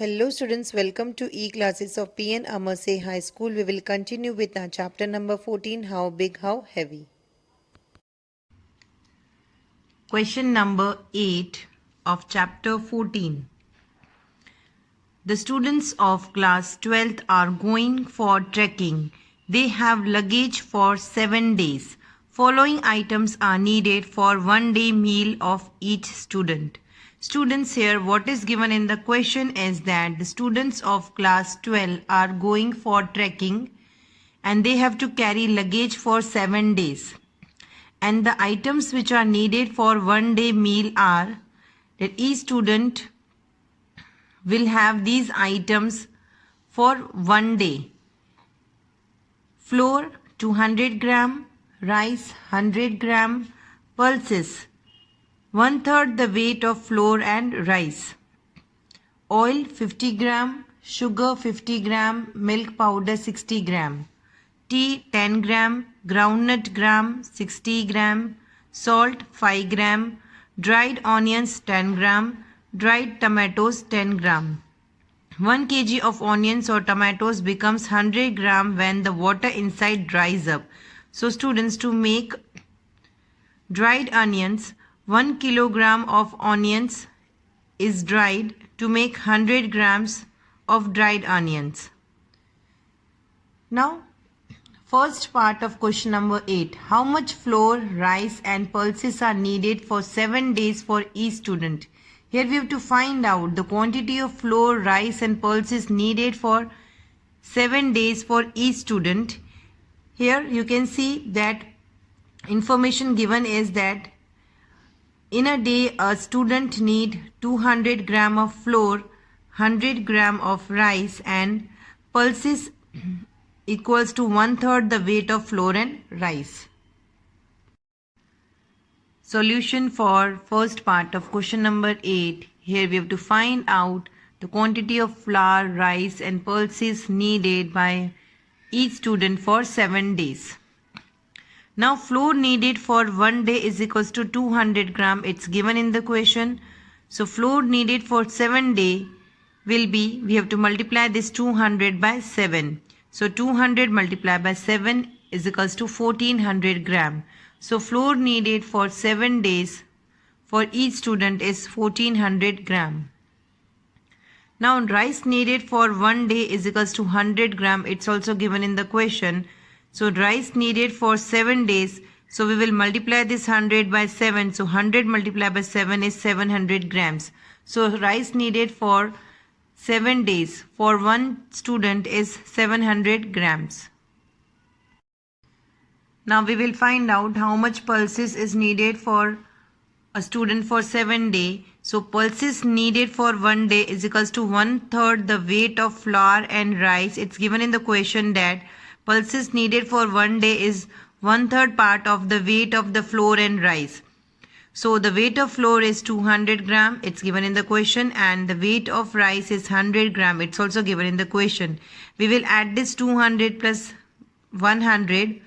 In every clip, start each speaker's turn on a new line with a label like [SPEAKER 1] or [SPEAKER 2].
[SPEAKER 1] Hello students, welcome to e-classes of PN Amerse High School. We will continue with our chapter number 14, How Big, How Heavy. Question number 8 of chapter 14. The students of class 12th are going for trekking. They have luggage for 7 days. Following items are needed for 1 day meal of each student. Students, here what is given in the question is that the students of class 12 are going for trekking and they have to carry luggage for 7 days. And the items which are needed for 1 day meal are that each student will have these items for 1 day. Flour 200 gram, rice 100 gram, pulses 1/3 the weight of flour and rice, oil 50 gram, sugar 50 gram, milk powder 60 gram, tea 10 gram, groundnut gram 60 gram, salt 5 gram, dried onions 10 gram, dried tomatoes 10 gram. 1 kg of onions or tomatoes becomes 100 gram when the water inside dries up. So students, to make dried onions, 1 kilogram of onions is dried to make 100 grams of dried onions. Now, first part of question number 8. How much flour, rice and pulses are needed for 7 days for each student? Here we have to find out the quantity of flour, rice and pulses needed for 7 days for each student. Here you can see that information given is that in a day a student need 200 gram of flour, 100 gram of rice and pulses equals to 1/3 the weight of flour and rice. Solution for first part of question number 8. Here we have to find out the quantity of flour, rice and pulses needed by each student for 7 days. Now flour needed for 1 day is equals to 200 gram. It's given in the question. So flour needed for 7 days will be, we have to multiply this 200 by 7. So 200 multiplied by 7 is equals to 1400 gram. So flour needed for 7 days for each student is 1400 gram. Now rice needed for 1 day is equals to 100 gram. It's also given in the question. So rice needed for 7 days. So we will multiply this 100 by 7. So 100 multiplied by 7 is 700 grams. So rice needed for 7 days for one student is 700 grams. Now we will find out how much pulses is needed for a student for 7 days. So pulses needed for 1 day is equals to 1/3 the weight of flour and rice. It's given in the question that pulses needed for 1 day is 1/3 part of the weight of the flour and rice. So the weight of flour is 200 gram. It's given in the question, and the weight of rice is 100 gram. It's also given in the question. We will add this 200 plus 100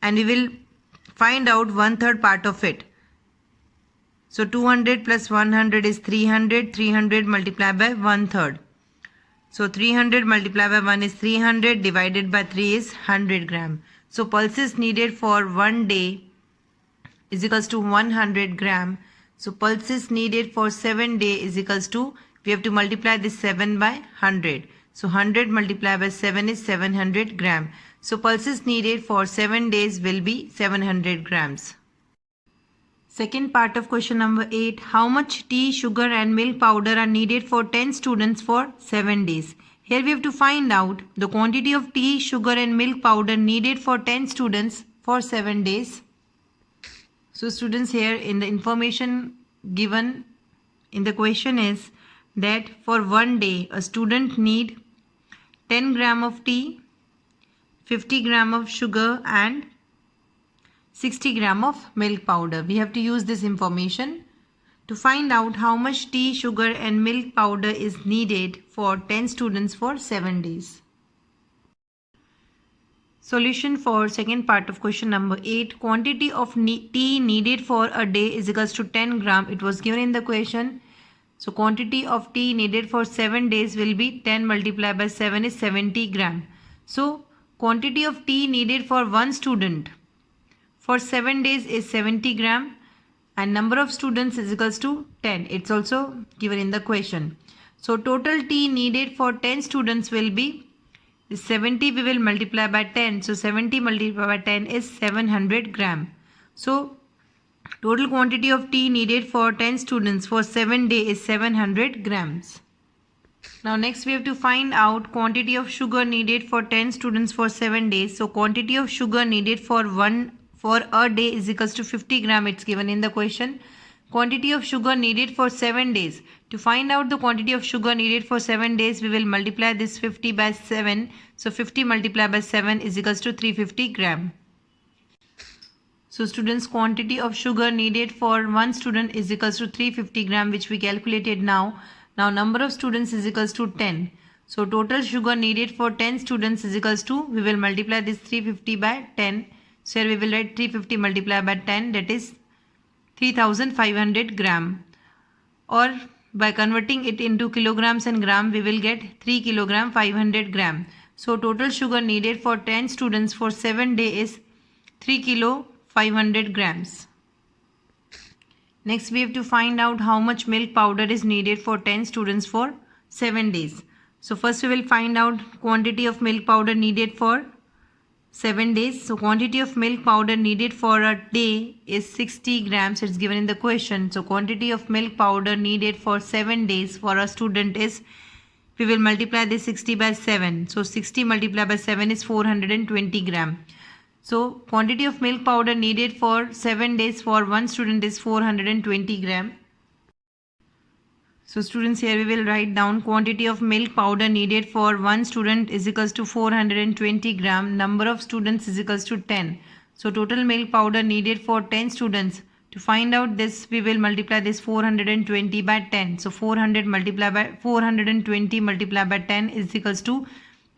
[SPEAKER 1] and we will find out 1/3 part of it. So 200 plus 100 is 300. 300 multiplied by 1/3. So 300 multiplied by 1 is 300, divided by 3 is 100 gram. So pulses needed for 1 day is equals to 100 gram. So pulses needed for 7 days is equals to, we have to multiply this 7 by 100. So 100 multiplied by 7 is 700 gram. So pulses needed for 7 days will be 700 grams. Second part of question number 8. How much tea, sugar and milk powder are needed for 10 students for 7 days? Here we have to find out the quantity of tea, sugar and milk powder needed for 10 students for 7 days. So students, here in the information given in the question is that for 1 day a student need 10 gram of tea, 50 gram of sugar and 60 gram of milk powder. We have to use this information to find out how much tea, sugar and milk powder is needed for 10 students for 7 days. Solution for second part of question number 8. Quantity of tea needed for a day is equals to 10 gram. It was given in the question. So quantity of tea needed for 7 days will be 10 multiplied by 7 is 70 gram. So quantity of tea needed for one student for 7 days is 70 gram and number of students is equals to 10. It's also given in the question. So total tea needed for 10 students will be 70 we will multiply by 10. So 70 multiplied by 10 is 700 gram. So total quantity of tea needed for 10 students for 7 days is 700 grams. Now next we have to find out quantity of sugar needed for 10 students for 7 days. So quantity of sugar needed for a day is equals to 50 gram. It's given in the question. Quantity of sugar needed for 7 days. To find out the quantity of sugar needed for 7 days, we will multiply this 50 by 7. So 50 multiplied by 7 is equals to 350 gram. So students, quantity of sugar needed for one student is equals to 350 gram, which we calculated now. Now number of students is equals to 10. So total sugar needed for 10 students is equals to, we will multiply this 350 by 10. So here we will write 350 multiplied by 10, that is 3500 gram. Or by converting it into kilograms and gram, we will get 3 kilogram 500 gram. So total sugar needed for 10 students for 7 days is 3 kilo 500 grams. Next we have to find out how much milk powder is needed for 10 students for 7 days. So first we will find out quantity of milk powder needed for 7 days. So quantity of milk powder needed for a day is 60 grams. It's given in the question. So quantity of milk powder needed for 7 days for a student is, we will multiply this 60 by 7. So 60 multiplied by 7 is 420 gram. So quantity of milk powder needed for 7 days for one student is 420 gram. So students, here we will write down quantity of milk powder needed for one student is equals to 420 gram. Number of students is equals to 10. So total milk powder needed for 10 students. To find out this, we will multiply this 420 by 10. So 420 multiplied by 10 is equals to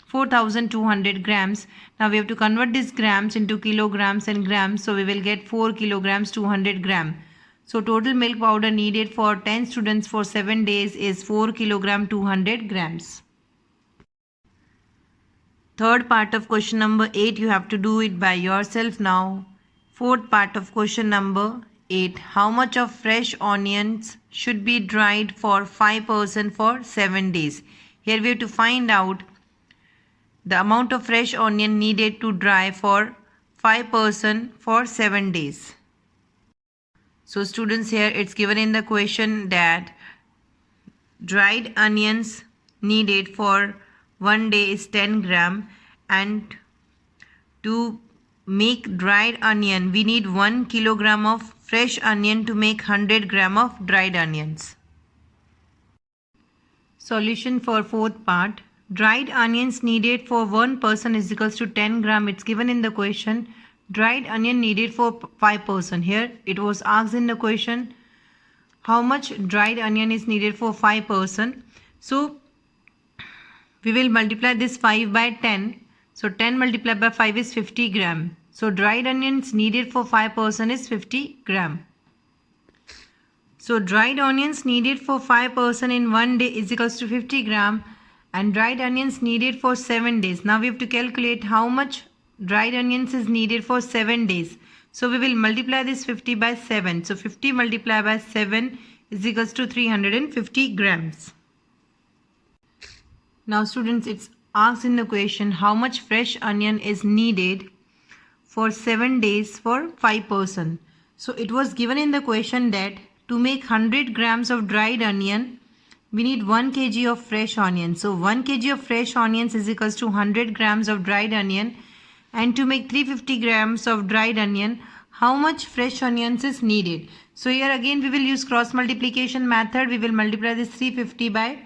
[SPEAKER 1] 4200 grams. Now we have to convert these grams into kilograms and grams. So we will get 4 kilograms 200 gram. So total milk powder needed for 10 students for 7 days is 4 kilogram 200 grams. Third part of question number 8, you have to do it by yourself now. Fourth part of question number 8, how much of fresh onions should be dried for 5% for 7 days? Here we have to find out the amount of fresh onion needed to dry for 5% for 7 days. So students, here it's given in the question that dried onions needed for 1 day is 10 gram, and to make dried onion we need 1 kilogram of fresh onion to make 100 gram of dried onions. Solution for fourth part. Dried onions needed for one person is equals to 10 gram. It's given in the question. Dried onion needed for 5%. Here it was asked in the question how much dried onion is needed for 5%. So we will multiply this 5 by 10. So 10 multiplied by 5 is 50 gram. So dried onions needed for 5% is 50 gram. So dried onions needed for 5% in 1 day is equals to 50 gram, and dried onions needed for 7 days. Now we have to calculate how much dried onions is needed for 7 days. So we will multiply this 50 by 7. So 50 multiplied by 7 is equals to 350 grams. Now students, it's asked in the question how much fresh onion is needed for 7 days for 5%. So it was given in the question that to make 100 grams of dried onion, we need 1 kg of fresh onion. So 1 kg of fresh onions is equals to 100 grams of dried onion. And to make 350 grams of dried onion, how much fresh onions is needed? So here again we will use cross multiplication method. We will multiply this 350 by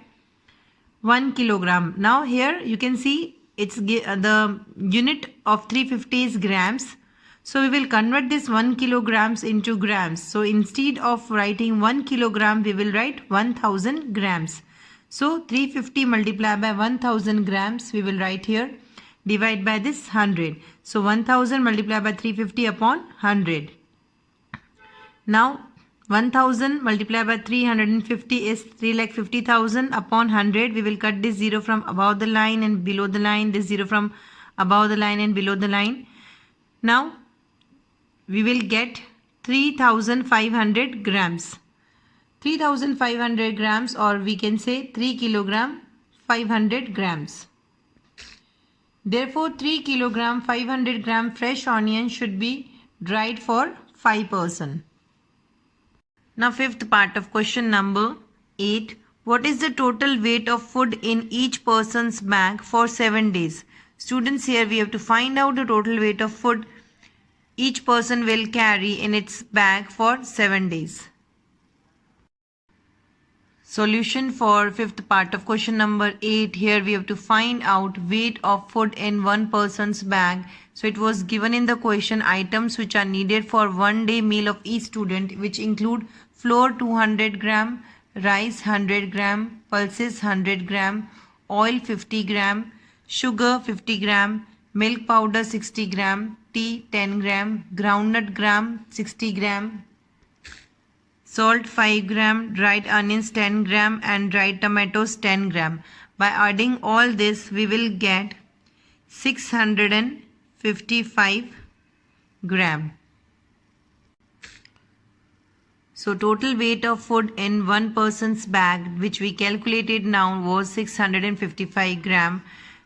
[SPEAKER 1] 1 kilogram. Now here you can see it's the unit of 350 is grams. So we will convert this 1 kilograms into grams. So instead of writing 1 kilogram, we will write 1000 grams. So 350 multiplied by 1000 grams, we will write here, divide by this 100. So 1000 multiplied by 350 upon 100. Now 1000 multiplied by 350 is 3,50,000 upon 100. We will cut this 0 from above the line and below the line, this 0 from above the line and below the line. Now we will get 3,500 grams. 3,500 grams, or we can say 3 kilogram 500 grams. Therefore 3 kilogram 500 gram fresh onion should be dried for 5 person. Now fifth part of question number 8. What is the total weight of food in each person's bag for 7 days? Students, here we have to find out the total weight of food each person will carry in its bag for 7 days. Solution for fifth part of question number 8. Here we have to find out weight of food in one person's bag. So it was given in the question items which are needed for 1 day meal of each student, which include flour 200 gram, rice 100 gram, pulses 100 gram, oil 50 gram, sugar 50 gram, milk powder 60 gram, tea 10 gram, groundnut gram 60 gram, salt 5 gram, dried onions 10 gram and dried tomatoes 10 gram. By adding all this, we will get 655 gram. So total weight of food in one person's bag, which we calculated now, was 655 gram.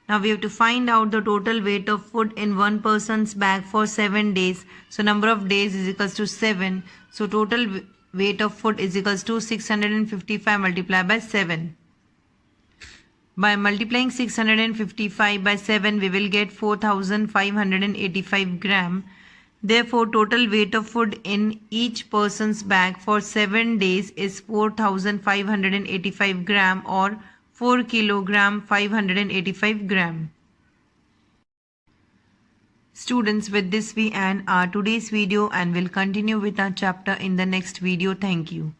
[SPEAKER 1] Now we have to find out the total weight of food in one person's bag for 7 days. So number of days is equals to 7. So total weight of food is equals to 655 multiplied by 7. By multiplying 655 by 7, we will get 4,585 gram. Therefore, total weight of food in each person's bag for 7 days is 4,585 gram, or 4 kilogram 585 gram. Students, with this we end our today's video and will continue with our chapter in the next video. Thank you.